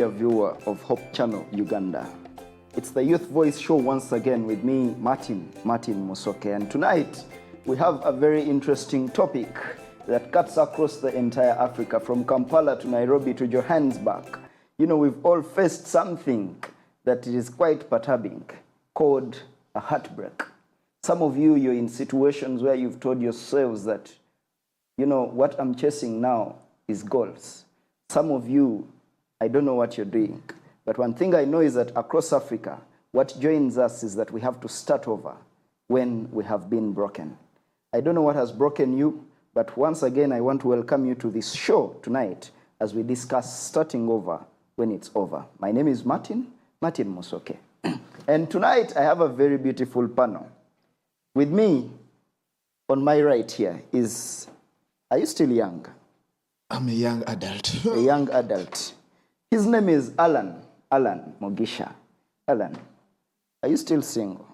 dear viewer of Hope Channel Uganda. It's the Youth Voice Show once again with me, Martin Musoke. And tonight, we have a very interesting topic that cuts across the entire Africa, from Kampala to Nairobi to Johannesburg. You know, we've all faced something that is quite perturbing, called a heartbreak. Some of you, you're in situations where you've told yourselves that, you know, what I'm chasing now is goals. Some of you, I don't know what you're doing. But one thing I know is that across Africa, what joins us is that we have to start over when we have been broken. I don't know what has broken you, but once again, I want to welcome you to this show tonight as we discuss starting over when it's over. My name is Martin Musoke. And tonight, I have a very beautiful panel. With me, on my right here is, are you still young? I'm a young adult. A young adult. His name is Alan Mogisha. Alan, are you still single?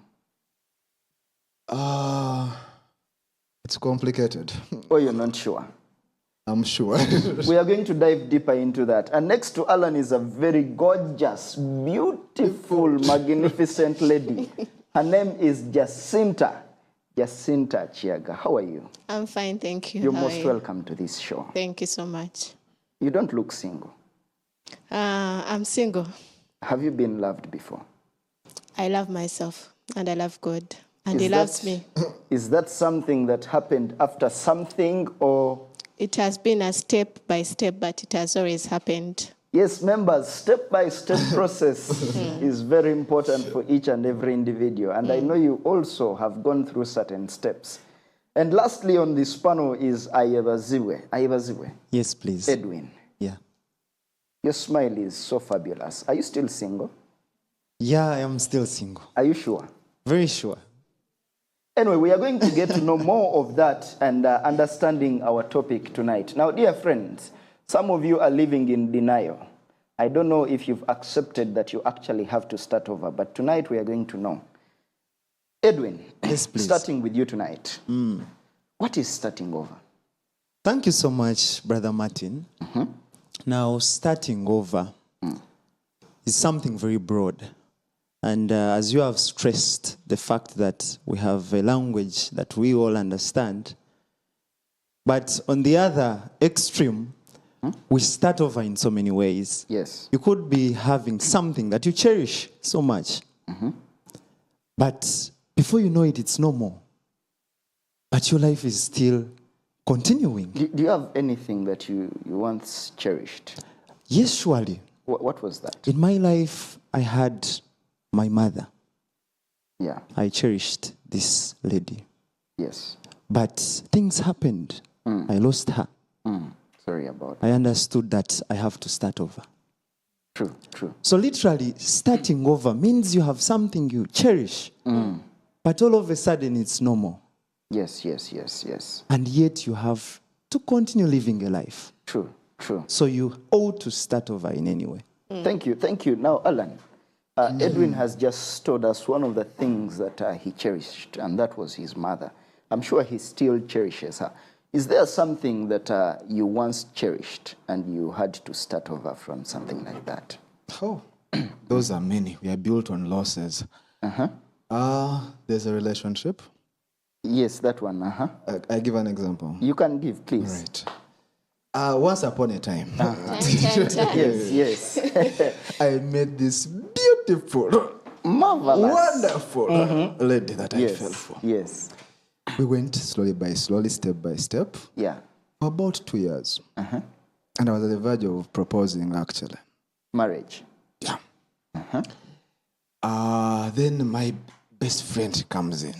It's complicated. Or you're not sure? I'm sure. We are going to dive deeper into that. And next to Alan is a very gorgeous, beautiful, magnificent lady. Her name is Jacinta Chiaga. How are you? I'm fine, thank you. You're most welcome to this show. Thank you so much. You don't look single. I'm single. Have you been loved before? I love myself and I love God and He loves me. Is that something that happened after something, or? It has been a step by step, but it has always happened. Yes, members, step-by-step process is very important for each and every individual. And I know you also have gone through certain steps. And lastly on this panel is Ayebaziwe. Yes, please. Edwin. Yeah. Your smile is so fabulous. Are you still single? Yeah, I am still single. Are you sure? Very sure. Anyway, we are going to get to know more of that and understanding our topic tonight. Now, dear friends, some of you are living in denial. I don't know if you've accepted that you actually have to start over, but tonight we are going to know. Edwin, yes, please. Starting with you tonight. What is starting over? Thank you so much, Brother Martin. Now, starting over is something very broad. And as you have stressed the fact that we have a language that we all understand, but on the other extreme, we start over in so many ways. Yes. You could be having something that you cherish so much, but before you know it, it's no more. But your life is still continuing. Do you have anything that you once cherished? Yes, surely. What was that? In my life, I had my mother. Yeah. I cherished this lady. Yes. But things happened. I lost her. Sorry about that. I understood that I have to start over. True. So literally, starting over means you have something you cherish, but all of a sudden it's no more. Yes. And yet you have to continue living a life. True. So you ought to start over in any way. Thank you. Now, Alan, Edwin has just told us one of the things that he cherished, and that was his mother. I'm sure he still cherishes her. Is there something that you once cherished and you had to start over from, something like that? Oh, those are many. We are built on losses. There's a relationship. Yes, that one. I give an example. You can give, please. Right. Once upon a time, Yes. I met this beautiful, Marvelous, wonderful lady that I fell for. Yes. We went slowly, step by step. Yeah. For about 2 years. And I was at the verge of proposing, actually. Marriage. Yeah. Then my best friend comes in.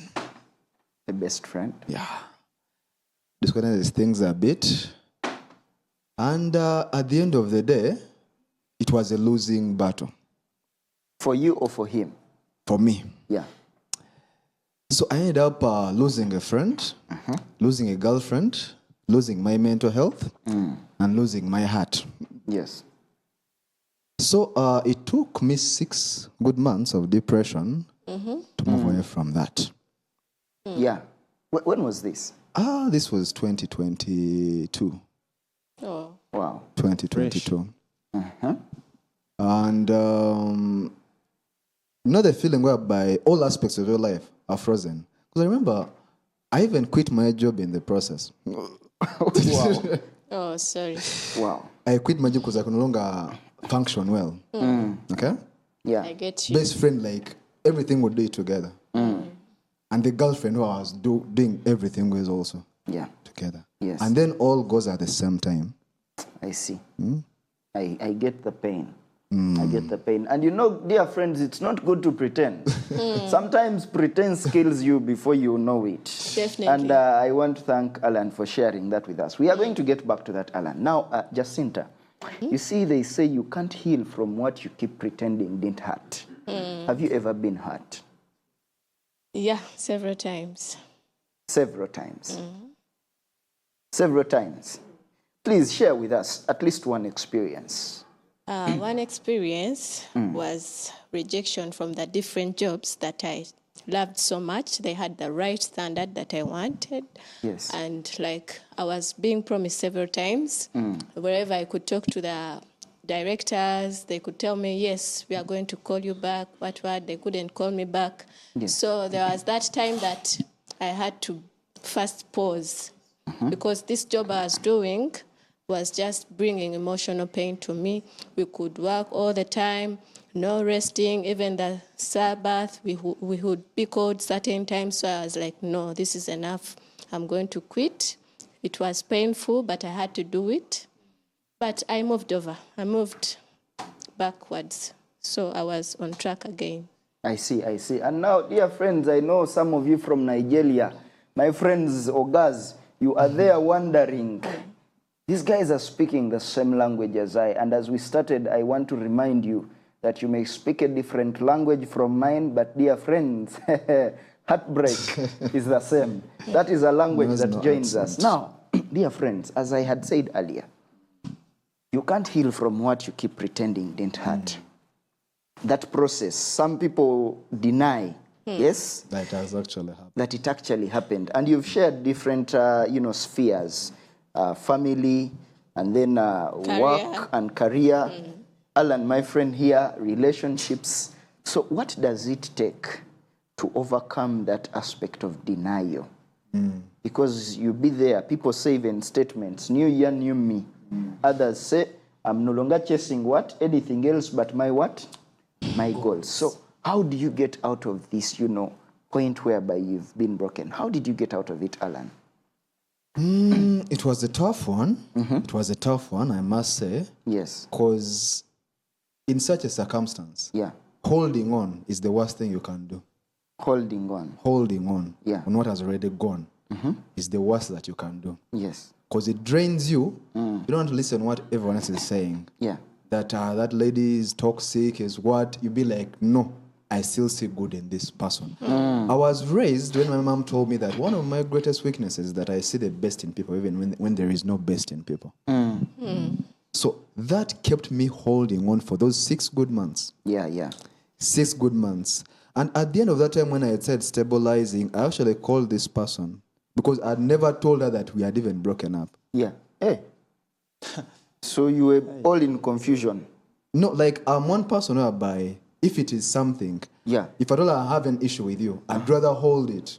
A best friend? Yeah. Disconnected things a bit. And at the end of the day, it was a losing battle. For you or for him? For me. Yeah. So I ended up losing a friend, losing a girlfriend, losing my mental health, and losing my heart. Yes. So it took me 6 good months of depression to move away from that. Yeah. When was this? This was 2022. Oh. Wow. 2022. And you know the feeling whereby all aspects of your life are frozen. Because I remember, I even quit my job in the process. Wow. Oh, sorry. Wow. I quit my job because I could no longer function well. Okay? I Yeah. get you. Best friend, like, everything would do it together. And the girlfriend who I was doing everything with also Yeah. together. Yes. And then all goes at the same time. I see. I get the pain. I get the pain. And you know, dear friends, it's not good to pretend. Sometimes pretense kills you before you know it. Definitely. And I want to thank Alan for sharing that with us. We are going to get back to that, Alan. Now, Jacinta, you see, they say you can't heal from what you keep pretending didn't hurt. Have you ever been hurt? Yeah, several times. Several times. Several times. Please share with us at least one experience. One experience was rejection from the different jobs that I loved so much. They had the right standard that I wanted. Yes. And like I was being promised several times, wherever I could talk to the directors, they could tell me, yes, we are going to call you back. What? They couldn't call me back. Yes. So there was that time that I had to first pause because this job I was doing was just bringing emotional pain to me. We could work all the time, no resting, even the Sabbath, we would be called certain times. So I was like, no, this is enough. I'm going to quit. It was painful, but I had to do it. But I moved over. I moved backwards. So I was on track again. I see, I see. And now, dear friends, I know some of you from Nigeria, my friends, Ogas, you are there wondering, these guys are speaking the same language as I. And as we started, I want to remind you that you may speak a different language from mine, but dear friends, heartbreak is the same. That is a language There's that no joins us. accent. Now, dear friends, as I had said earlier, you can't heal from what you keep pretending didn't hurt. That process, some people deny, yes, That has actually happened. that it actually happened. And you've shared different, spheres, family, and then work and career. Alan, my friend here, relationships. So what does it take to overcome that aspect of denial? Because you be there, people say even statements, new year, new me. Others say, I'm no longer chasing what? Anything else but my what? My goals. So how do you get out of this, point whereby you've been broken? How did you get out of it, Alan? It was a tough one. It was a tough one, I must say. Yes. Because in such a circumstance, Yeah. holding on is the worst thing you can do. Holding on. Holding on Yeah. on what has already gone is the worst that you can do. Yes. Because it drains you. You don't want to listen to what everyone else is saying. Yeah. That that lady is toxic, is what? You be like, no, I still see good in this person. I was raised when my mom told me that one of my greatest weaknesses is that I see the best in people, even when there is no best in people. So that kept me holding on for those 6 good months. Yeah, yeah. 6 good months. And at the end of that time, when I had said stabilizing, I actually called this person because I'd never told her that we had even broken up. Yeah. Hey. So you were all in confusion. No, like I'm one person whereby if it is something, Yeah. if I told her I have an issue with you, I'd rather hold it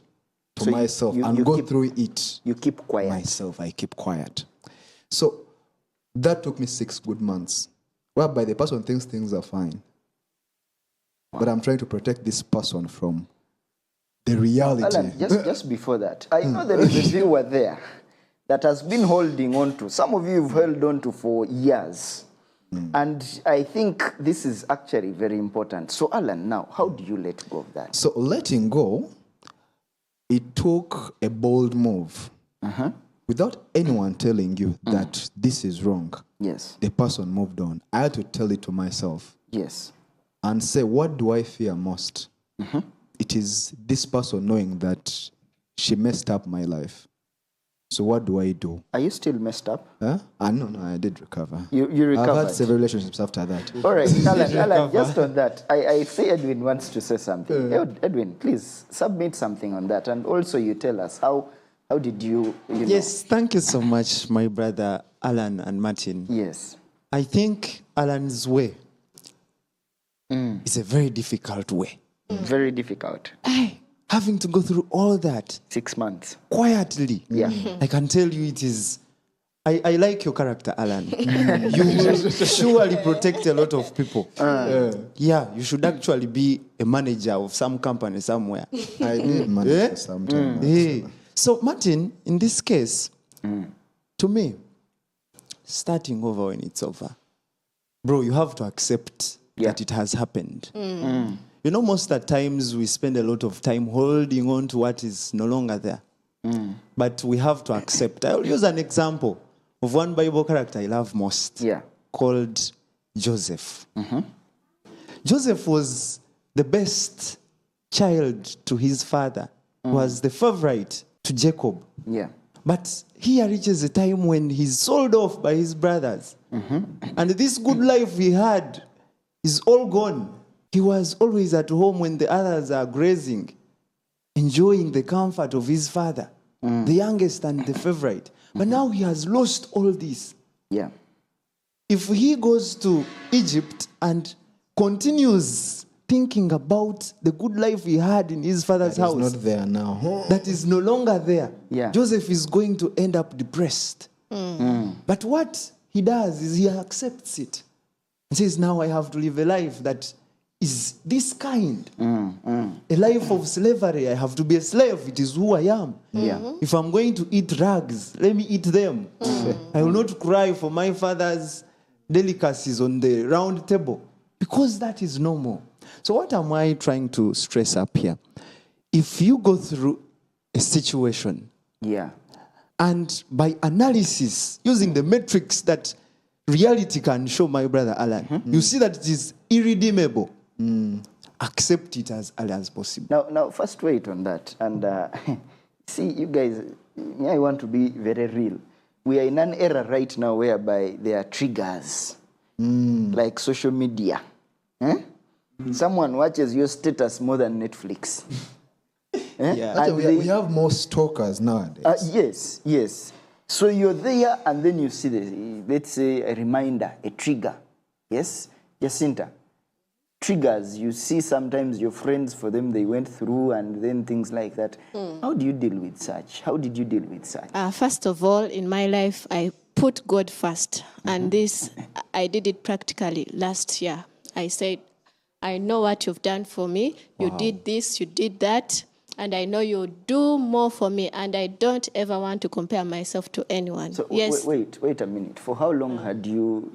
to So you- myself you and go keep- through it You keep quiet. myself. I keep quiet. So that took me 6 good months, whereby the person thinks things are fine. But I'm trying to protect this person from the reality. Alan, just before that, I know there is a viewer there that has been holding on to. Some of you have held on to for years. And I think this is actually very important. So, Alan, now, how do you let go of that? So letting go, it took a bold move. Without anyone telling you that this is wrong, Yes. the person moved on. I had to tell it to myself Yes. and say, what do I fear most? It is this person knowing that she messed up my life. So what do I do? Are you still messed up? No, I did recover. You I've recovered. had several relationships after that. All right, Alan, just on that, I see Edwin wants to say something. Edwin, please submit something on that. And also you tell us, how did you know? Yes, thank you so much, my brother Alan and Martin. Yes. I think Alan's way It's a very difficult way. Very difficult. Having to go through all that 6 months. quietly. Yeah. I can tell you it is. I like your character, Alan. You will surely protect a lot of people. Yeah, you should actually be a manager of some company somewhere. I did manage for some time. So, Martin, in this case, to me, starting over when it's over, bro, you have to accept that it has happened. You know, most of the times we spend a lot of time holding on to what is no longer there. But we have to accept. I'll use an example of one Bible character I love most, called Joseph. Joseph was the best child to his father, was the favorite to Jacob. Yeah. But here reaches a time when he's sold off by his brothers. And this good life he had is all gone. He was always at home when the others are grazing, enjoying the comfort of his father, the youngest and the favorite. But now he has lost all this. Yeah. If he goes to Egypt and continues thinking about the good life he had in his father's It's house, not there now. that is no longer there, Yeah. Joseph is going to end up depressed. But what he does is he accepts it and says, now I have to live a life that is this kind. A life of slavery. I have to be a slave. It is who I am. Yeah. If I'm going to eat rags, let me eat them. I will not cry for my father's delicacies on the round table, because that is normal. So what am I trying to stress up here? If you go through a situation Yeah. and by analysis, using the metrics that reality can show, my brother Alan, you see that it is irredeemable. Accept it as early as possible. Now, first wait on that. And see, you guys, I want to be very real. We are in an era right now whereby there are triggers, like social media. Someone watches your status more than Netflix. Yeah. Actually, And we have more stalkers nowadays. yes. So you're there, and then you see let's say, a reminder, a trigger. Yes, Jacinta. Triggers. You see sometimes your friends, for them, they went through, and then things like that. How do you deal with such? How did you deal with such? First of all, in my life, I put God first. And this, I did it practically last year. I said, I know what you've done for me. You did this, you did that. And I know you'll do more for me. And I don't ever want to compare myself to anyone. So yes. wait a minute. For how long had you,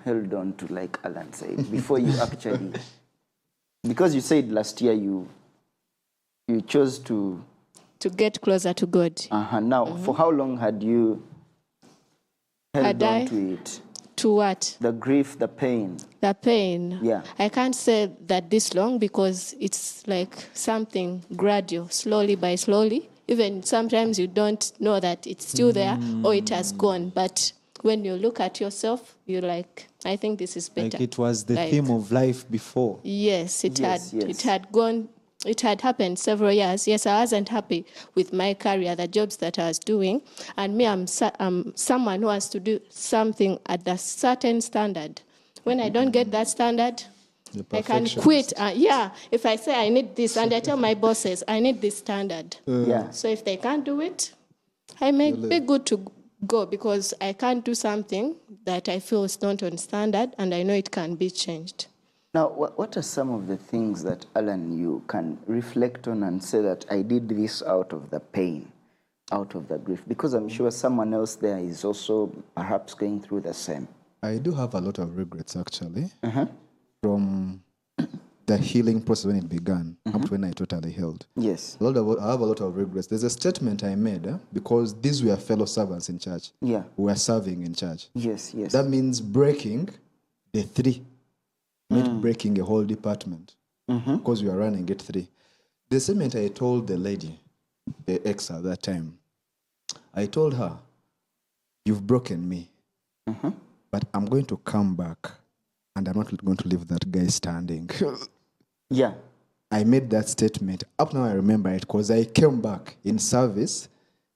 held on to, like Alan said, before you actually? Because you said last year you chose to get closer to God. Now, for how long had you held Had on I? to it? To what? The grief, the pain. The pain. Yeah. I can't say that this long, because it's like something gradual, slowly by slowly. Even sometimes you don't know that it's still there or it has gone. But when you look at yourself, you're like, I think this is better. Like it was the Like, theme of life before. Yes, it Yes, had. yes. It had gone. It had happened several years. Yes, I wasn't happy with my career, the jobs that I was doing, and me, I'm someone who has to do something at a certain standard. When I don't get that standard, I can quit. If I say I need this, and I tell my bosses I need this standard. Yeah. So if they can't do it, I may be good to go, because I can't do something that I feel is not on standard, and I know it can be changed. Now, what are some of the things that, Alan, you can reflect on and say that I did this out of the pain, out of the grief? Because I'm sure someone else there is also perhaps going through the same. I do have a lot of regrets, actually, from the healing process when it began up to when I totally healed. Yes. I have a lot of regrets. There's a statement I made, because these were fellow servants in church. Yeah. Who were serving in church. Yes. That means breaking the three, not breaking a whole department, because we are running at 3. The statement I told the lady, the ex at that time, I told her, you've broken me, but I'm going to come back, and I'm not going to leave that guy standing. Yeah. I made that statement. Up now I remember it, because I came back in service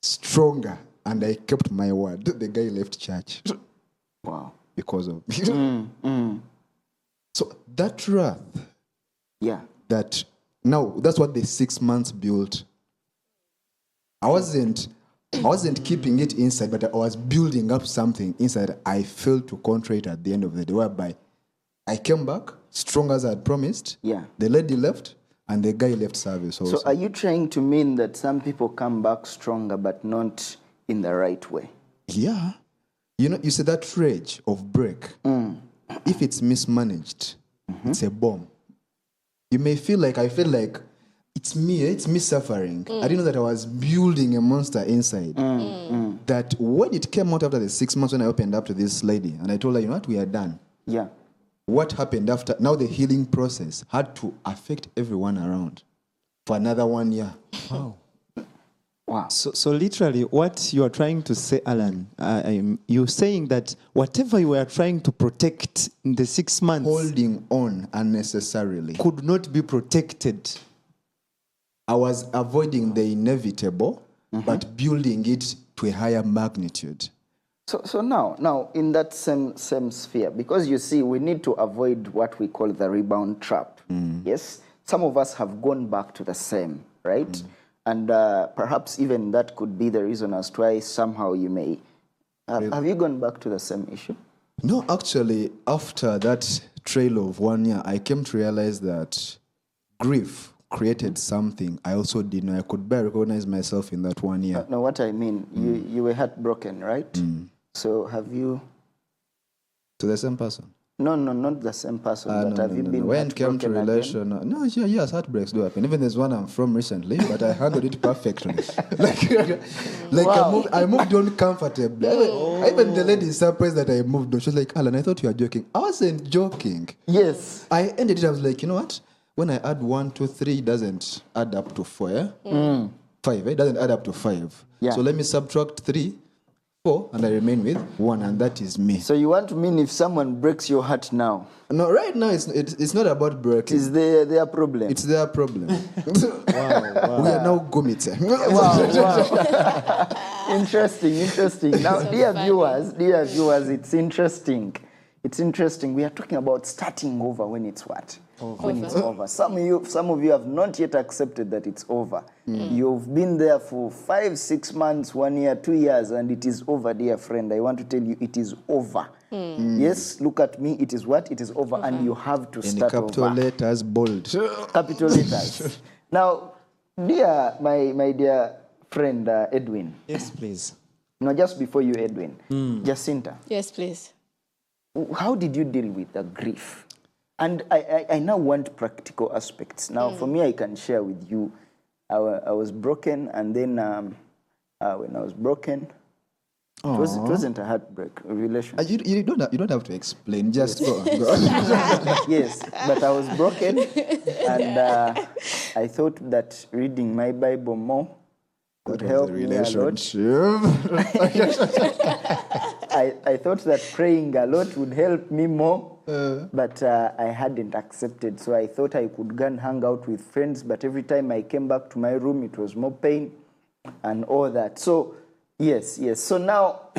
stronger, and I kept my word. The guy left church. Wow. Because of me. So that wrath Yeah. That now that's what the 6 months built. I wasn't keeping it inside, but I was building up something inside. I failed to control it at the end of the day, whereby I came back strong as I had promised. Yeah. The lady left and the guy left service also. So are you trying to mean that some people come back stronger but not in the right way? Yeah. You know, you see that rage of break, if it's mismanaged, it's a bomb. You may feel like, I feel like it's me suffering. I didn't know that I was building a monster inside. That when it came out after the 6 months when I opened up to this lady and I told her, you know what, we are done. Yeah. What happened after? Now the healing process had to affect everyone around for another 1 year. Wow. Wow. So literally, what you are trying to say, Alan, you're saying that whatever you were trying to protect in the 6 months Holding on unnecessarily. could not be protected. I was avoiding the inevitable, but building it to a higher magnitude. So now in that same sphere, because you see, we need to avoid what we call the rebound trap. Yes, some of us have gone back to the same, right? And perhaps even that could be the reason as to why somehow you may. Have you gone back to the same issue? No, actually, after that trail of 1 year, I came to realize that grief created something I also didn't know. I could barely recognize myself in that 1 year. No, what I mean, you were heartbroken, right? So have you? To the same person. No, not the same person. But have you been When it came to heartbroken relation, again? yes, heartbreaks do happen. Even there's one I'm from recently, but I handled it perfectly. Wow. I moved on comfortably. Even the lady is surprised that I moved on. She was like, Alan, I thought you were joking. I wasn't joking. Yes. I ended it, I was like, you know what? When I add 1, 2, 3, it doesn't add up to 4, yeah? 5, it doesn't add up to 5. Yeah. So let me subtract 3, 4, and I remain with 1, and that is me. So you want to mean if someone breaks your heart now, No, right now it's not about breaking. is their problem? It's their problem. We are now Gomitse. Wow. Interesting. Now, dear viewers, it's interesting. It's interesting. We are talking about starting over when it's what? When it's over. Some of you have not yet accepted that it's over. You've been there for 5, 6 months, 1 year, 2 years, and it is over, dear friend. I want to tell you, it is over. Yes, look at me. It is what? It is over, and you have to In start capital over. letters, bold. Capital letters. Now, my dear friend Edwin. Yes, please. No, just before you, Edwin. Jacinta. Yes, please. How did you deal with the grief? And I now want practical aspects. Now, for me, I can share with you. I was broken, and then when I was broken, it wasn't a heartbreak, a relation. You don't have to explain. Just go on. Yes, but I was broken, and I thought that reading my Bible more would help me a lot. I thought that praying a lot would help me more, but I hadn't accepted. So I thought I could go and hang out with friends, but every time I came back to my room, it was more pain and all that. So, yes. So now,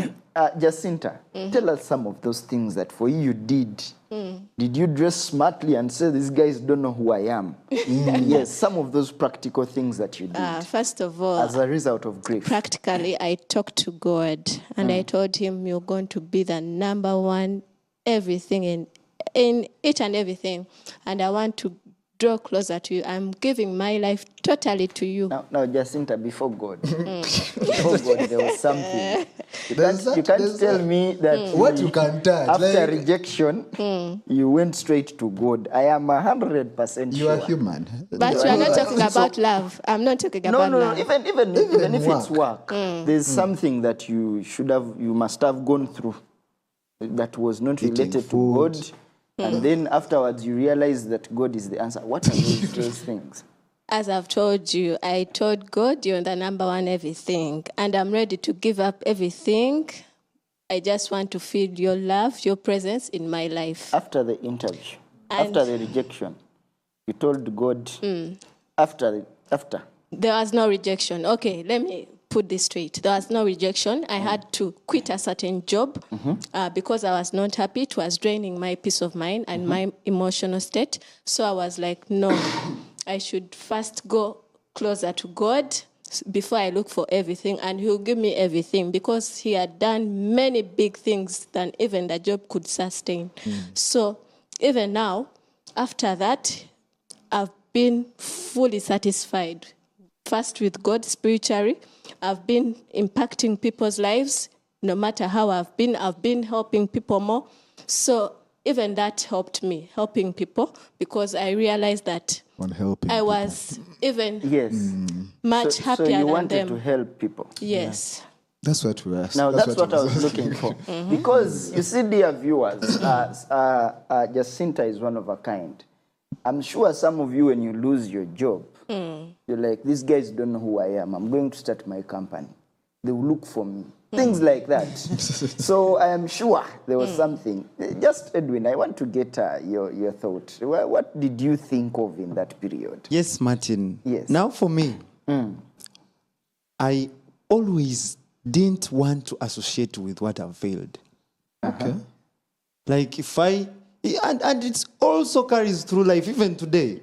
Jacinta, tell us some of those things that for you did. Did you dress smartly and say, these guys don't know who I am? Yes, some of those practical things that you did First of all, as a result of grief. practically, I talked to God and I told him, you're going to be the number one, everything in each and everything. And I want to draw closer to you. I'm giving my life totally to you. Now, Jacinta, before God, before God, there was something. You can't tell me that What you can touch. after rejection, you went straight to God. I am 100% You sure. are human. But you are not talking about love. I'm not talking No, about no, love. even if it's work, there's something that you must have gone through that was not Eating related food. to God. And then afterwards, you realize that God is the answer. What are those things? As I've told you, I told God you're the number one everything. And I'm ready to give up everything. I just want to feel your love, your presence in my life. After the interview, And- after the rejection, you told God, after. There was no rejection. Okay, let me put this straight. There was no rejection. I had to quit a certain job because I was not happy. It was draining my peace of mind and my emotional state. So I was like, no, I should first go closer to God before I look for everything, and He'll give me everything because He had done many big things than even the job could sustain. So even now, after that, I've been fully satisfied. First with God spiritually, I've been impacting people's lives. No matter how I've been helping people more. So even that helped me, helping people, because I realized that On helping I people. was even Yes. much So happier you than wanted them. to help people. Yes. That's what we asked. Now, that's what I it was looking for. Because, you see, dear viewers, Jacinta is one of a kind. I'm sure some of you, when you lose your job, you're like, these guys don't know who I am. I'm going to start my company. They will look for me. Things like that. So I am sure there was something. Just, Edwin, I want to get your thought. What did you think of in that period? Yes, Martin. Yes. Now for me, I always didn't want to associate with what I've failed. Okay. Like if I, and it also carries through life, even today.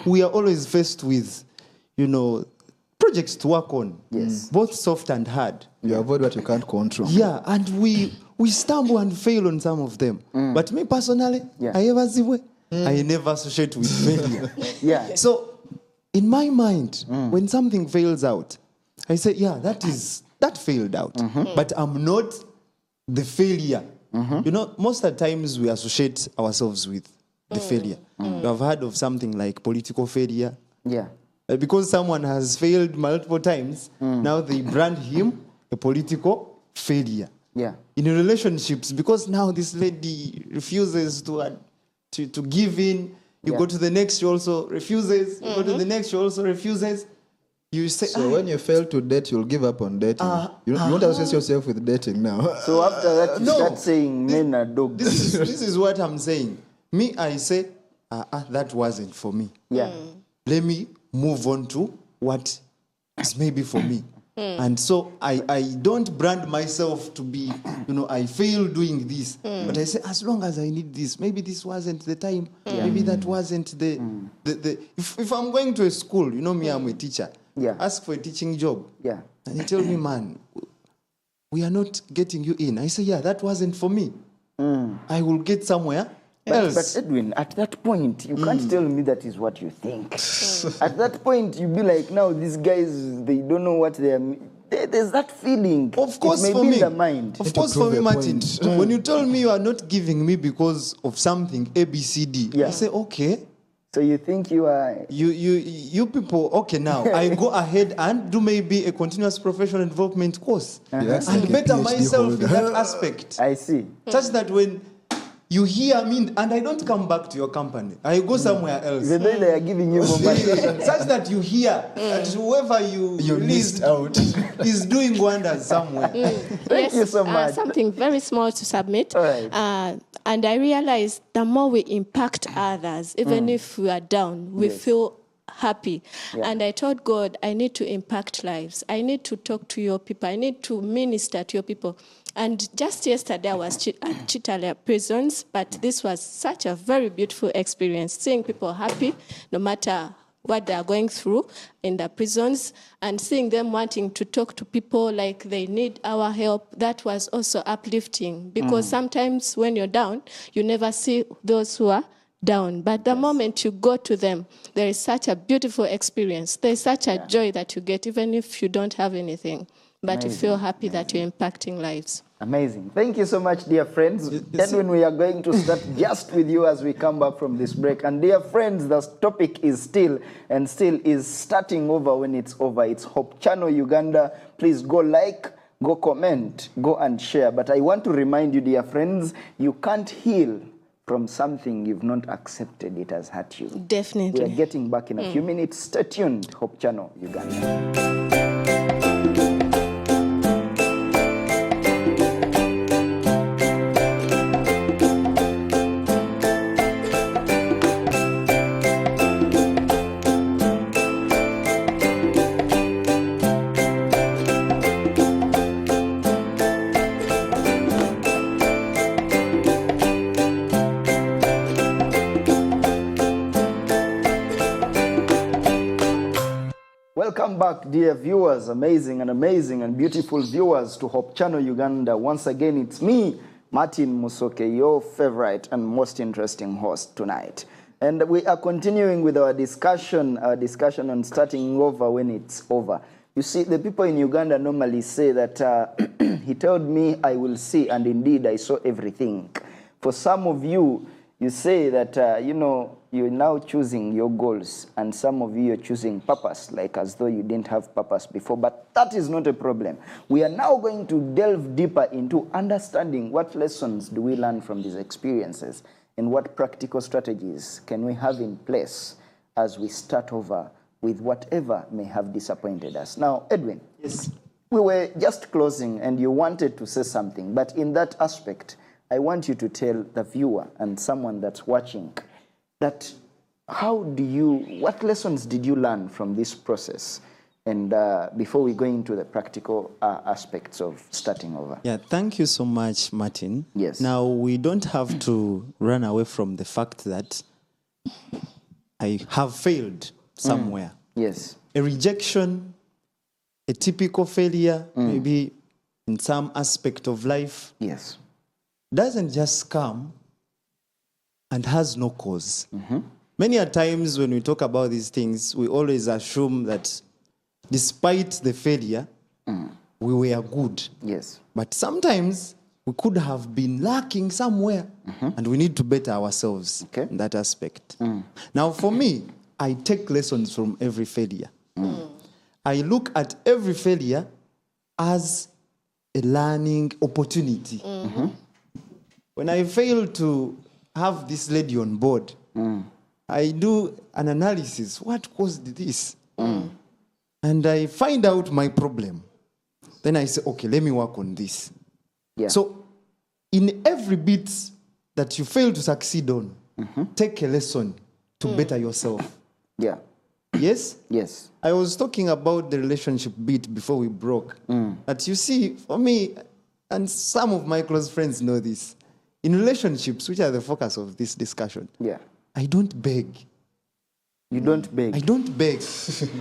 We are always faced with, projects to work on. Yes. Both soft and hard. You avoid what you can't control. Yeah, and we stumble and fail on some of them. But me personally, Yeah. I never associate with failure. Yeah. So in my mind, when something fails out, I say, yeah, that failed out. But I'm not the failure. Most of the times we associate ourselves with the failure. You have heard of something like political failure. Yeah. Because someone has failed multiple times, now they brand him a political failure. Yeah. In relationships, because now this lady refuses to give in, you Yeah. go to the next, she also refuses. You go to the next, she also refuses. You say, So when you fail to date, you'll give up on dating. You won't associate yourself with dating now. So after that, you No. start saying men are dogs. this is what I'm saying. Me, I say, that wasn't for me. Yeah. Let me move on to what is maybe for me. And so I don't brand myself to be, I fail doing this. But I say, as long as I need this, maybe this wasn't the time. Maybe that wasn't the if I'm going to a school, me, I'm a teacher. Yeah. Ask for a teaching job. Yeah. And they tell me, man, we are not getting you in. I say, yeah, that wasn't for me. I will get somewhere else. But Edwin, at that point, you can't tell me that is what you think. At that point, you be like, now these guys, they don't know what they are. There's that feeling. Of course, it may for be me. in the mind. Of to course, prove for me, a Martin. point. When you tell me you are not giving me because of something A, B, C, D, Yeah. I say, okay. So you think you are. You people, okay, now I go ahead and do maybe a continuous professional development course That's and like a better PhD myself in holder. that aspect. I see. Such that when you hear me, and I don't come back to your company, I go somewhere else. The day they are giving you more money. Such that you hear that whoever you missed released out. is doing wonders somewhere. Thank you so much. Something very small to submit. All right. And I realized the more we impact others, even if we are down, we Yes. feel happy. Yeah. And I told God, I need to impact lives. I need to talk to your people. I need to minister to your people. And just yesterday, I was at Chitale prisons, but this was such a very beautiful experience, seeing people happy, no matter what they are going through in the prisons, and seeing them wanting to talk to people like they need our help. That was also uplifting, because sometimes when you're down, you never see those who are down. But the moment you go to them, there is such a beautiful experience. There is such a joy that you get, even if you don't have anything. But you feel happy that you're impacting lives. Amazing. Thank you so much, dear friends. Edwin, we are going to start just with you as we come back from this break. And dear friends, the topic is still is starting over when it's over. It's Hope Channel Uganda. Please go like, go comment, go and share. But I want to remind you, dear friends, you can't heal from something you've not accepted it has hurt you. We are Definitely. getting back in a few minutes. Stay tuned. Hope Channel Uganda. Welcome back, dear viewers, amazing and beautiful viewers to Hope Channel Uganda. Once again, it's me, Martin Musoke, your favorite and most interesting host tonight. And we are continuing with our discussion on starting over when it's over. You see, the people in Uganda normally say that he told me I will see, and indeed I saw everything. For some of you, you say that, you're now choosing your goals, and some of you are choosing purpose, like as though you didn't have purpose before, but that is not a problem. We are now going to delve deeper into understanding what lessons do we learn from these experiences, and what practical strategies can we have in place as we start over with whatever may have disappointed us. Now, Edwin, Yes. we were just closing, and you wanted to say something, but in that aspect, I want you to tell the viewer and someone that's watching that what lessons did you learn from this process? And before we go into the practical aspects of starting over. Yeah, thank you so much, Martin. Yes. Now, we don't have to run away from the fact that I have failed somewhere. Yes. A rejection, a typical failure, maybe in some aspect of life, Yes. doesn't just come and has no cause. Many a times when we talk about these things, we always assume that despite the failure, we were good. Yes. But sometimes we could have been lacking somewhere, and we need to better ourselves Okay. in that aspect. Now, for me, I take lessons from every failure. I look at every failure as a learning opportunity. When I fail to have this lady on board, I do an analysis. What caused this? And I find out my problem. Then I say, okay, let me work on this. Yeah. So in every bit that you fail to succeed on, take a lesson to better yourself. Yeah. Yes? Yes. I was talking about the relationship bit before we broke. But you see, for me, and some of my close friends know this, in relationships, which are the focus of this discussion, Yeah. I don't beg. You don't beg. I don't beg.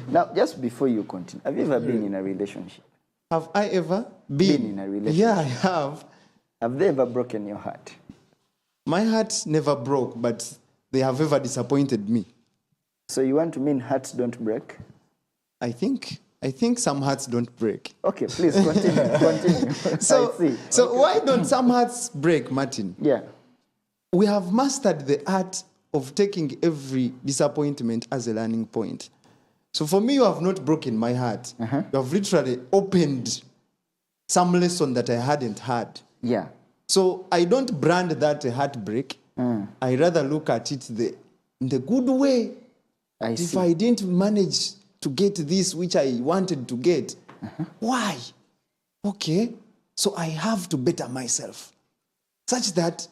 Now, just before you continue, have you ever been in a relationship? Have I ever Been in a relationship? Yeah, I have. Have they ever broken your heart? My heart never broke, but they have ever disappointed me. So you want to mean hearts don't break? I think some hearts don't break. Okay, please continue. Continue. I see. So why don't some hearts break, Martin? Yeah. We have mastered the art of taking every disappointment as a learning point. So for me, you have not broken my heart. You have literally opened some lesson that I hadn't had. Yeah. So I don't brand that a heartbreak. I rather look at it in the good way. I If see. I didn't manage to get this which I wanted to get, why? Okay, so I have to better myself. Such that,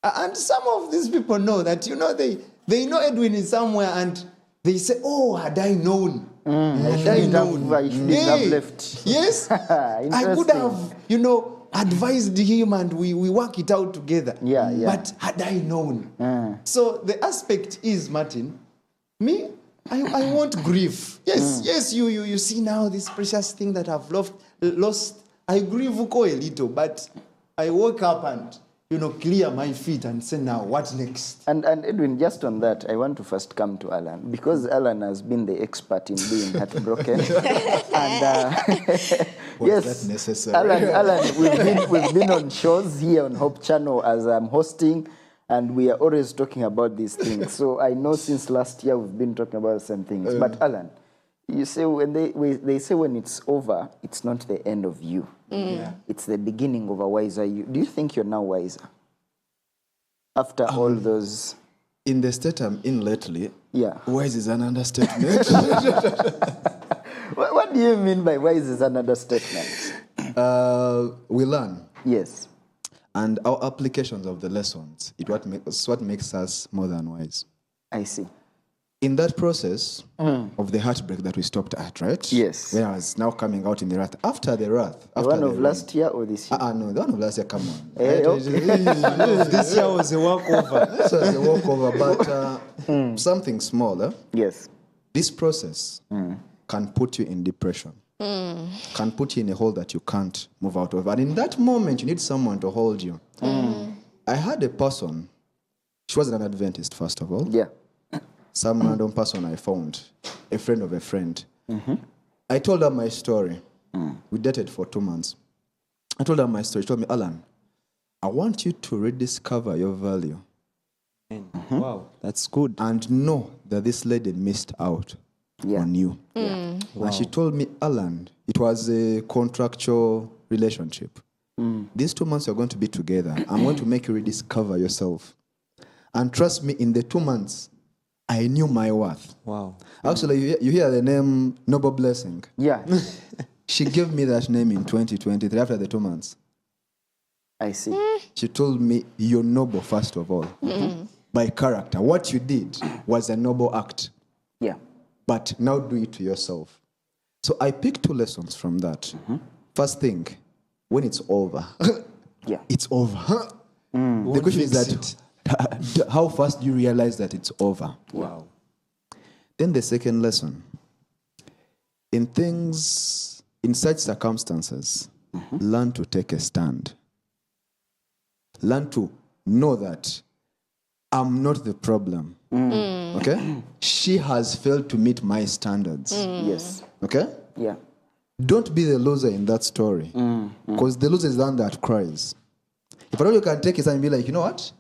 and some of these people know that, they know Edwin is somewhere and they say, oh, had I known. Had I known. I shouldn't have left. Yes, I could have, advised him and we work it out together. Yeah, yeah. But had I known. So the aspect is, Martin, me, I want grief. Yes, you see now this precious thing that I've lost. I grieve a little, but I woke up and, clear my feet and say, now, what next? And Edwin, just on that, I want to first come to Alan, because Alan has been the expert in being heartbroken. And yes, that necessary? Alan, we've been on shows here on Hope Channel as I'm hosting, and we are always talking about these things. So I know since last year we've been talking about the same things. But Alan, you say they say when it's over, it's not the end of you. It's the beginning of a wiser you. Do you think you're now wiser after all those? In the state I'm in lately, Yeah. wise is an understatement. What do you mean by wise is an understatement? We learn. Yes. And our applications of the lessons, it's what makes us more than wise. I see. In that process of the heartbreak that we stopped at, right? Yes. Where I was now coming out in the wrath. After the wrath. The after one the of last year or this year? No, the one of last year, come on. This year was a walkover. So it's a walkover, but something smaller. Yes. This process can put you in depression, can put you in a hole that you can't move out of. And in that moment, you need someone to hold you. I had a person, she wasn't an Adventist, first of all. Yeah. Some random person I found, a friend of a friend. I told her my story. We dated for 2 months. I told her my story. She told me, Alan, I want you to rediscover your value Wow, that's good. and know that this lady missed out Yeah. on you. And she told me, Alan, it was a contractual relationship. These 2 months you're going to be together. I'm going to make you rediscover yourself. And trust me, in the 2 months, I knew my worth. Wow. Actually, you hear the name Noble Blessing. Yeah. She gave me that name in 2023 after the 2 months. I see. She told me, you're noble, first of all, by character. What you did was a noble act, Yeah. but now do it to yourself. So I picked 2 lessons from that. First thing, when it's over, Yeah. it's over. The question is that how fast do you realize that it's over? Wow. Then the second lesson, in such circumstances, learn to take a stand. Learn to know that I'm not the problem. Okay? She has failed to meet my standards. Yes. Okay? Yeah. Don't be the loser in that story. Because the loser is the one that cries. If I know you can take it and be like, you know what?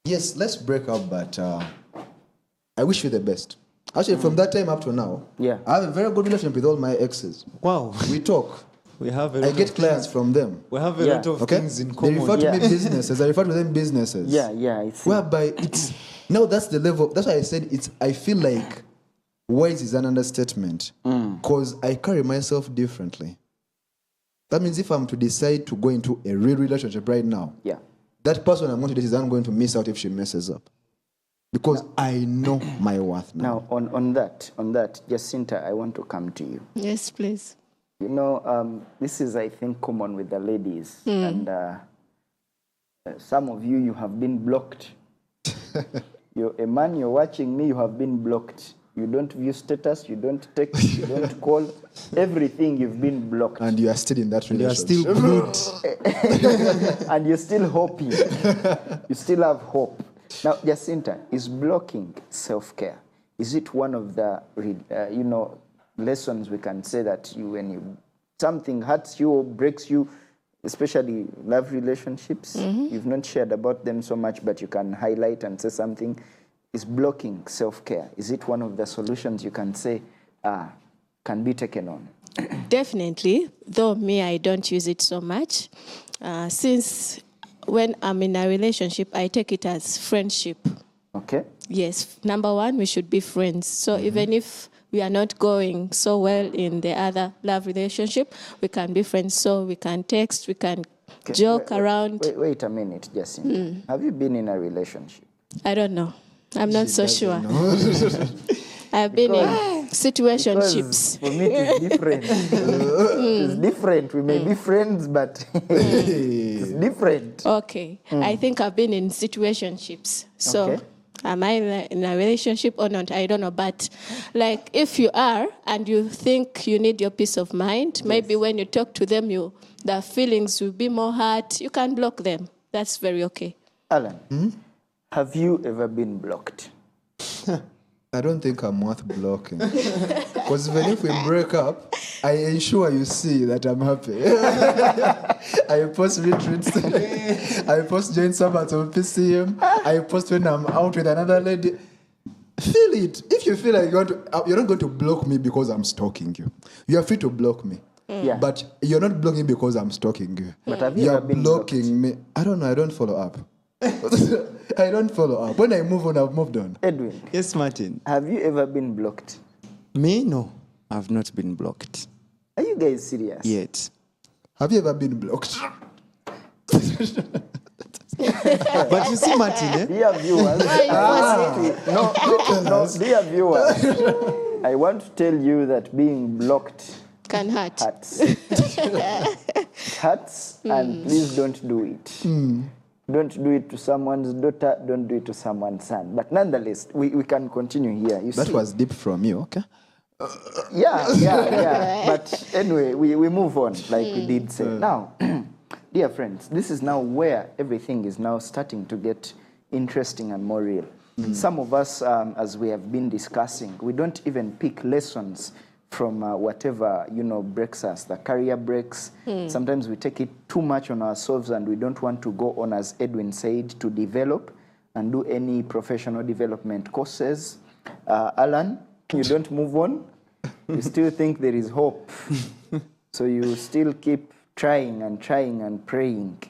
Yes, let's break up, but I wish you the best. Actually, from that time up to now, Yeah. I have a very good relationship with all my exes. Wow. We talk. We have a I lot get of clients from them. We have a Yeah. lot of Okay? things in They common. refer to Yeah. me businesses. I refer to them businesses. Yeah. Yeah. It's Whereby it's now that's the level. That's why I said it's. I feel like wise is an understatement because I carry myself differently. That means if I'm to decide to go into a real relationship right now, yeah. that person I'm going to date is not going to miss out if she messes up, because I know my worth now. Now on that, Jacinta, I want to come to you. Yes, please. You know, this is, I think, common with the ladies. And some of you have been blocked. You're a man, you're watching me, you have been blocked. You don't view status, you don't text, you don't call. Everything, you've been blocked. And you are still in that You are relationship. still good. And you're still hoping. You still have hope. Now, Jacinta, is blocking self-care? Is it one of the, lessons we can say that when something hurts you or breaks you, especially love relationships, you've not shared about them so much, but you can highlight and say something, is blocking self-care? Is it one of the solutions you can say can be taken on? Definitely, though me, I don't use it so much. Since when I'm in a relationship, I take it as friendship. Okay? Yes, number one, we should be friends. So even if we are not going so well in the other love relationship, we can be friends. So we can text, we can joke around. Wait a minute, Jacinta. Have you been in a relationship? I don't know. I'm not so sure. I've been in situationships. For me, it is different. It's different. We may be friends, but it's different. Okay. I think I've been in situationships. So Okay. am I in a relationship or not? I don't know. But like if you are and you think you need your peace of mind, maybe when you talk to them, the feelings will be more hurt. You can block them. That's very okay. Alan, have you ever been blocked? I don't think I'm worth blocking. Because even if we break up, I ensure you see that I'm happy. I post retweets. I post join Sabbath on PCM. I post when I'm out with another lady. Feel it. If you feel like you're not going to block me because I'm stalking you. You are free to block me. Yeah. But you're not blocking me because I'm stalking you. But have you You're ever been blocking me. I don't know. I don't follow up. I don't follow up. When I move on, I've moved on. Edwin, Yes, Martin. have you ever been blocked? Me? No. I've not been blocked Are you guys serious? yet. Have you ever been blocked? But you see, Martin, Dear viewers, dear viewers, I want to tell you that being blocked Can hurt. hurts. It hurts, and please don't do it. Don't do it to someone's daughter, don't do it to someone's son. But nonetheless, we can continue here. You That see, was deep from you, okay? Yeah. But anyway, we move on, like we did say. Now, dear friends, this is now where everything is now starting to get interesting and more real. Some of us, as we have been discussing, we don't even pick lessons from whatever, breaks us, the career breaks. Sometimes we take it too much on ourselves and we don't want to go on, as Edwin said, to develop and do any professional development courses. Alan, you don't move on. You still think there is hope. So you still keep trying and praying.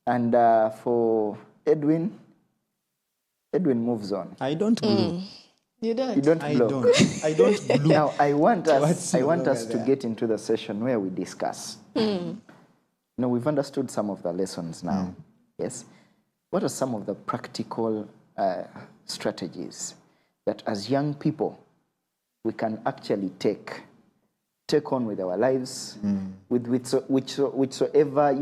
And for Edwin moves on. I don't glue. You don't? You don't I blow. don't. I don't glue. Now, I want us Whatsoever to there. get into the session where we discuss. Now, we've understood some of the lessons now. Yes. What are some of the practical strategies that as young people we can actually take on with our lives, with whichsoever,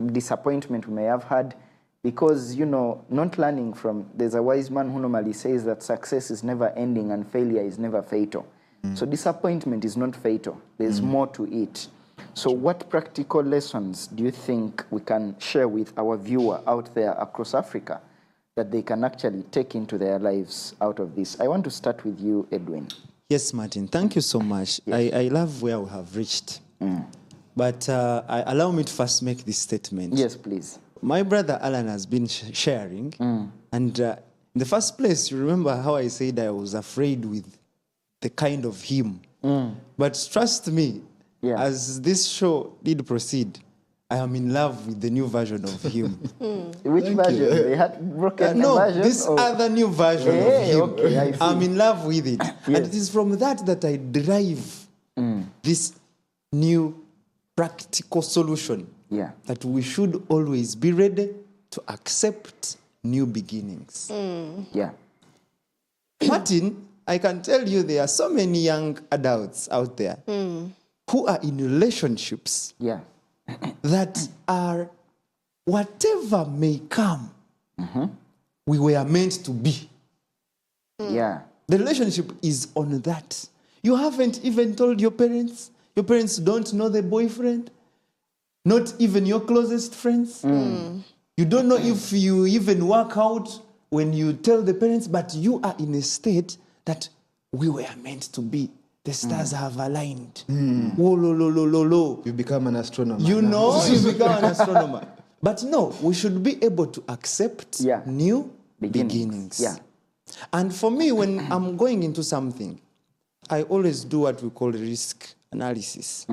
disappointment we may have had? Because, not learning from, there's a wise man who normally says that success is never ending and failure is never fatal. So disappointment is not fatal. There's more to it. So what practical lessons do you think we can share with our viewer out there across Africa that they can actually take into their lives out of this? I want to start with you, Edwin. Yes, Martin. Thank you so much. I love where we have reached. But allow me to first make this statement. Yes, please. My brother Alan has been sharing. And in the first place, you remember how I said I was afraid with the kind of him. But trust me, as this show did proceed, I am in love with the new version of him. Which version? They had broken No, version? this or- other new version of him. Okay, I see. I'm in love with it. And it is from that I derive this new practical solution that we should always be ready to accept new beginnings. Yeah. Martin, I can tell you there are so many young adults out there who are in relationships Yeah. that are, whatever may come, we were meant to be. Yeah. The relationship is on that. You haven't even told your parents. Your parents don't know the boyfriend. Not even your closest friends. You don't know if you even work out when you tell the parents, but you are in a state that we were meant to be. The stars have aligned. Whoa, lo, lo, lo, lo, lo. You become an astronomer. You now. know, you become an astronomer. But no, we should be able to accept new beginnings. Yeah. And for me, when I'm going into something, I always do what we call risk analysis.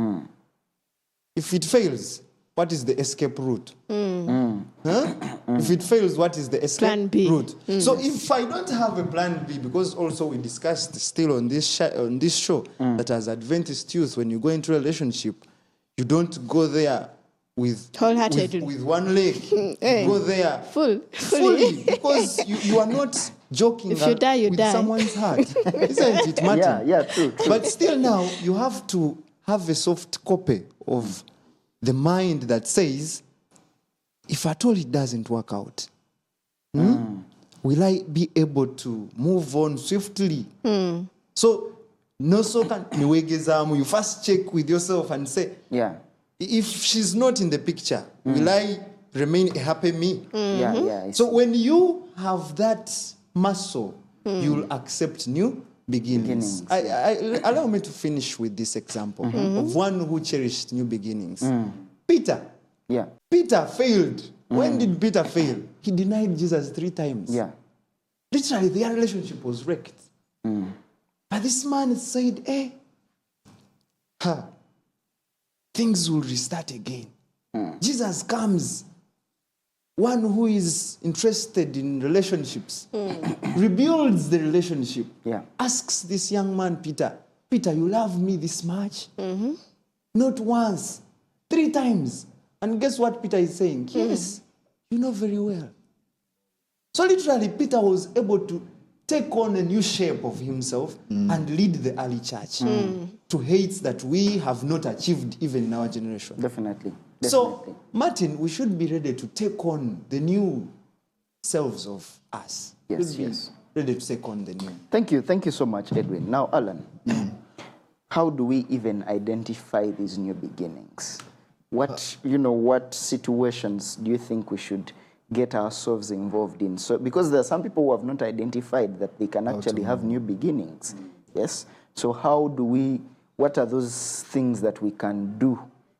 If it fails, what is the escape route? If it fails, what is the escape Plan B. route? So if I don't have a plan B, because also we discussed still on this show that as Adventist youth, when you go into a relationship, you don't go there with Wholeheartedly. with one leg. You go there fully because you are not joking If you die, you with die. someone's heart. Isn't it, Martin? Yeah, true. But still now, you have to have a soft copy of the mind that says, if at all it doesn't work out, will I be able to move on swiftly? So, no so can you first check with yourself and say, if she's not in the picture, will I remain a happy me? Yeah. So when you have that muscle, you'll accept new beginnings. Allow me to finish with this example of one who cherished new beginnings. Peter. Yeah. Peter failed. When did Peter fail? He denied Jesus 3 times. Yeah. Literally, their relationship was wrecked. But this man said, things will restart again. Jesus comes. One who is interested in relationships rebuilds the relationship. Asks this young man, Peter, you love me this much? Not once, 3 times. And guess what Peter is saying? Yes, you know very well. So literally, Peter was able to take on a new shape of himself and lead the early church to heights that we have not achieved even in our generation. Definitely. So, Martin, we should be ready to take on the new selves of us. Yes, Should be yes. ready to take on the new. Thank you so much, Edwin. Now, Alan, how do we even identify these new beginnings? What situations do you think we should get ourselves involved in? So, because there are some people who have not identified that they can actually have new beginnings. Yes. So, what are those things that we can do?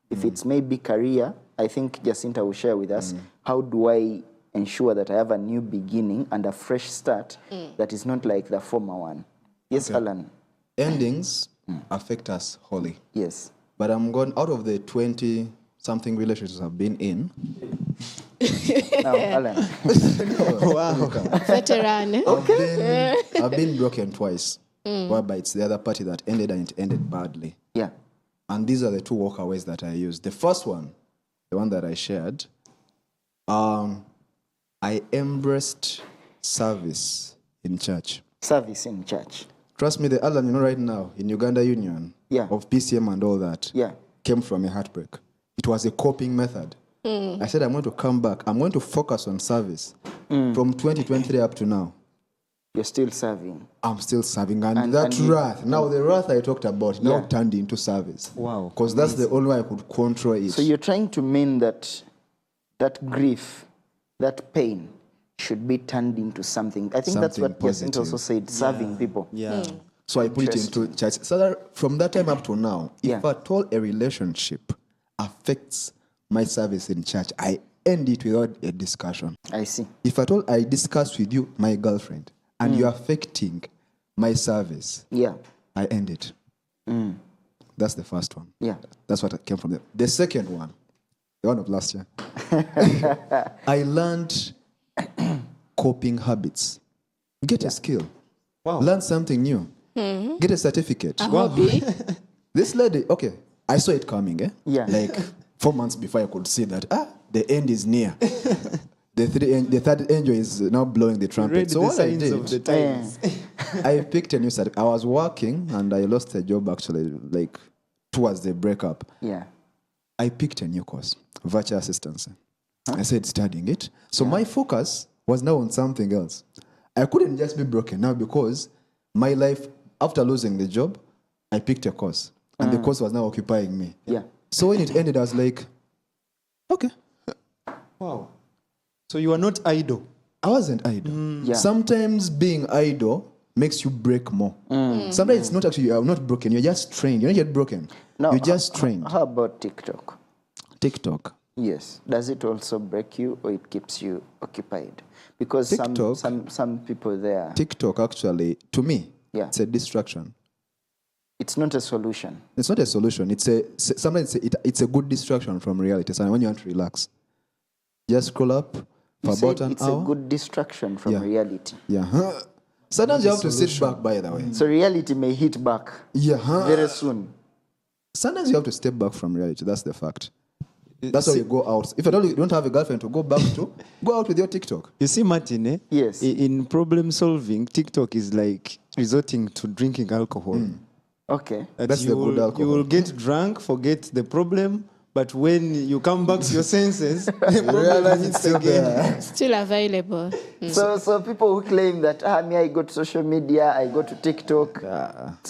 If it's maybe career, I think Jacinta will share with us, how do I ensure that I have a new beginning and a fresh start that is not like the former one? Yes, okay. Alan. Endings affect us wholly. Yes. But I'm going out of the 20-something relationships I've been in. Now, Alan. Wow. Veteran. Eh? Okay. I've been broken twice, whereby it's the other party that ended and it ended badly. Yeah. And these are the two walkaways that I used. The first one, the one that I shared, I embraced service in church. Service in church. Trust me, the Alan, right now, in Uganda Union, of PCM and all that, came from a heartbreak. It was a coping method. I said, I'm going to come back. I'm going to focus on service. From 2023 up to now. You're still serving. I'm still serving. And that wrath, now the wrath I talked about, now turned into service. Wow. Because that's the only way I could control it. So you're trying to mean that grief, that pain, should be turned into something. I think that's what Jacinta also said, serving people. Yeah. So I put it into church. So that from that time up to now, if at all a relationship affects my service in church, I end it without a discussion. I see. If at all I discuss with you, my girlfriend, and you're affecting my service, I end it. That's the first one. Yeah. That's what came from there. The second one, the one of last year, I learned coping habits. Get a skill. Wow. Learn something new. Get a certificate. A hobby. This lady, okay, I saw it coming, Yeah. Like 4 months before I could see that, the end is near. The third angel is now blowing the trumpet. Read So the what I signs did, of the times. I picked a new certificate. I was working and I lost a job actually, like towards the breakup. Yeah. I picked a new course, virtual assistance. I said studying it. So my focus was now on something else. I couldn't just be broken now because my life, after losing the job, I picked a course. And the course was now occupying me. Yeah. So when it ended, I was like, okay. Wow. So you are not idle. I wasn't idle. Yeah. Sometimes being idle makes you break more. Sometimes it's not actually, you're not broken, you're just trained. You're not yet broken. No, you're just trained. How about TikTok? TikTok. Yes. Does it also break you or it keeps you occupied? Because TikTok, some people there. TikTok actually, to me, it's a distraction. It's not a solution. It's not a solution. Sometimes it's a good distraction from reality. So when you want to relax, just scroll up for about an hour. It's a good distraction from reality. Yeah. Sometimes you have to sit back, by the way. So reality may hit back very soon. Sometimes you have to step back from reality. That's the fact. That's how you go out. If you don't have a girlfriend to go back to, go out with your TikTok. You see, Martin, Yes. In problem solving, TikTok is like resorting to drinking alcohol. Okay. That's the good alcohol. You will get drunk, forget the problem, but when you come back to your senses, the problem hits again. Still available. So people who claim that I go to social media, I go to TikTok,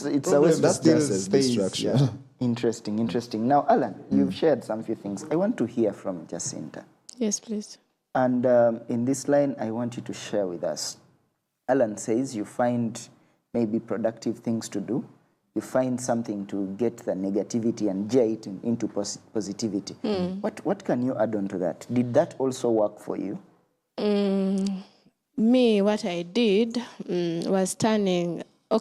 it's a waste That's of time. just a distraction. Yeah. Interesting. Now, Alan, you've shared some few things. I want to hear from Jacinta. Yes, please. And in this line, I want you to share with us. Alan says you find maybe productive things to do. You find something to get the negativity and jar it into positivity. What can you add on to that? Did that also work for you? Me, what I did was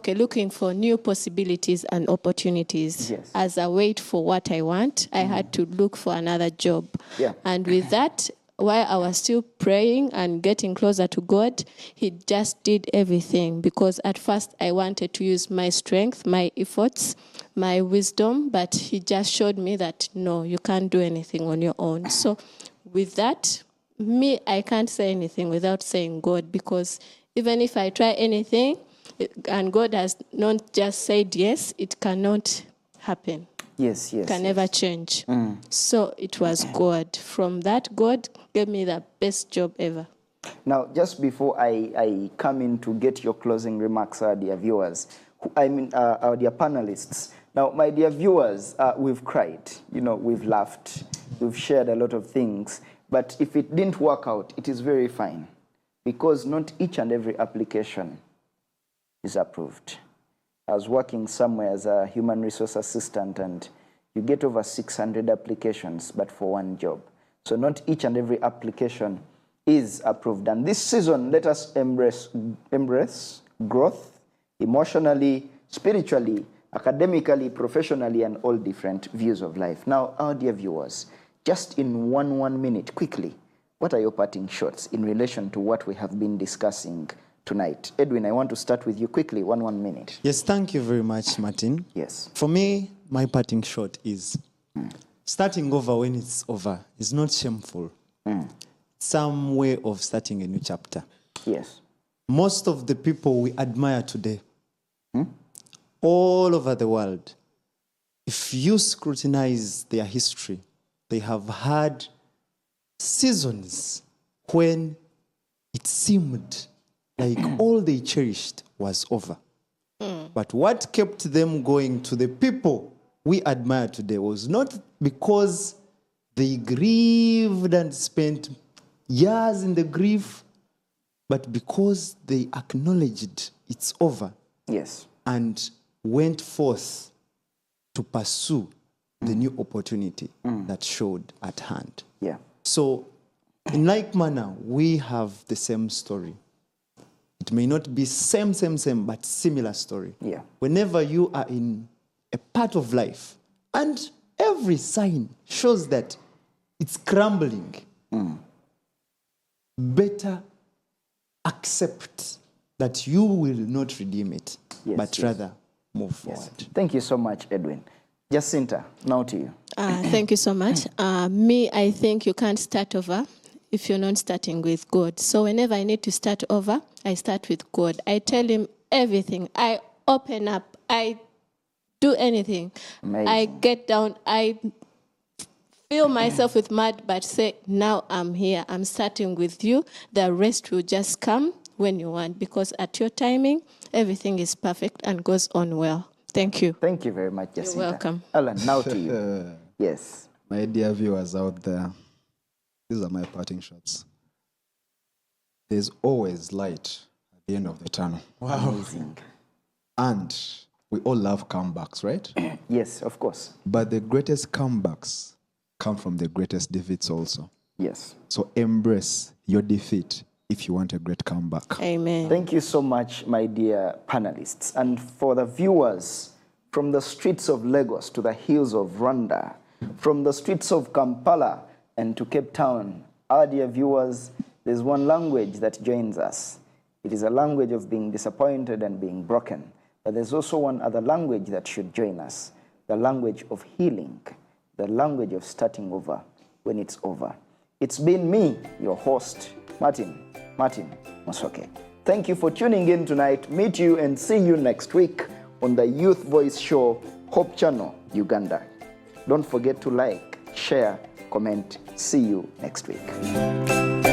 looking for new possibilities and opportunities. Yes. As I wait for what I want, I had to look for another job. Yeah. And with that, while I was still praying and getting closer to God, He just did everything. Because at first I wanted to use my strength, my efforts, my wisdom, but He just showed me that, no, you can't do anything on your own. So with that, I can't say anything without saying God, because even if I try anything and God has not just said yes, it cannot happen. Yes. Can never change. So it was God. From that, God gave me the best job ever. Now, just before I come in to get your closing remarks, our dear viewers, our dear panelists. Now, my dear viewers, we've cried, we've laughed, we've shared a lot of things, but if it didn't work out, it is very fine, because not each and every application is approved. I was working somewhere as a human resource assistant, and you get over 600 applications, but for one job. So not each and every application is approved. And this season, let us embrace growth emotionally, spiritually, academically, professionally, and all different views of life. Now, our dear viewers, just in one minute, quickly, what are your parting shots in relation to what we have been discussing tonight? Edwin, I want to start with you quickly, one minute. Yes, thank you very much, Martin. Yes. For me, my parting shot is starting over when it's over is not shameful. Some way of starting a new chapter. Yes. Most of the people we admire today, all over the world, if you scrutinize their history, they have had seasons when it seemed like all they cherished was over. But what kept them going to the people we admire today was not because they grieved and spent years in the grief, but because they acknowledged it's over. Yes. And went forth to pursue the new opportunity that showed at hand. Yeah. So, in like manner, we have the same story. It may not be same, but similar story. Yeah. Whenever you are in a part of life, and every sign shows that it's crumbling, better accept that you will not redeem it, but rather move forward. Thank you so much, Edwin. Jacinta, now to you. Thank you so much. I think you can't start over if you're not starting with God. So whenever I need to start over, I start with God. I tell him everything. I open up. I do anything. Amazing. I get down. I fill myself with mud, but say, now I'm here. I'm starting with you. The rest will just come when you want, because at your timing, everything is perfect and goes on well. Thank you. Thank you very much, Jacinta. You're welcome. Alan, now to you. Yes. My dear viewers out there, these are my parting shots. There's always light at the end of the tunnel. Wow. Amazing. And we all love comebacks, right? Yes, of course. But the greatest comebacks come from the greatest defeats also. Yes. So embrace your defeat if you want a great comeback. Amen. Thank you so much, my dear panelists. And for the viewers, from the streets of Lagos to the hills of Rwanda, from the streets of Kampala and to Cape Town, our dear viewers, there's one language that joins us. It is a language of being disappointed and being broken. But there's also one other language that should join us, the language of healing, the language of starting over when it's over. It's been me, your host, Martin Musoke. Thank you for tuning in tonight. Meet you and see you next week on the Youth Voice Show, Hope Channel, Uganda. Don't forget to like, share, comment. See you next week.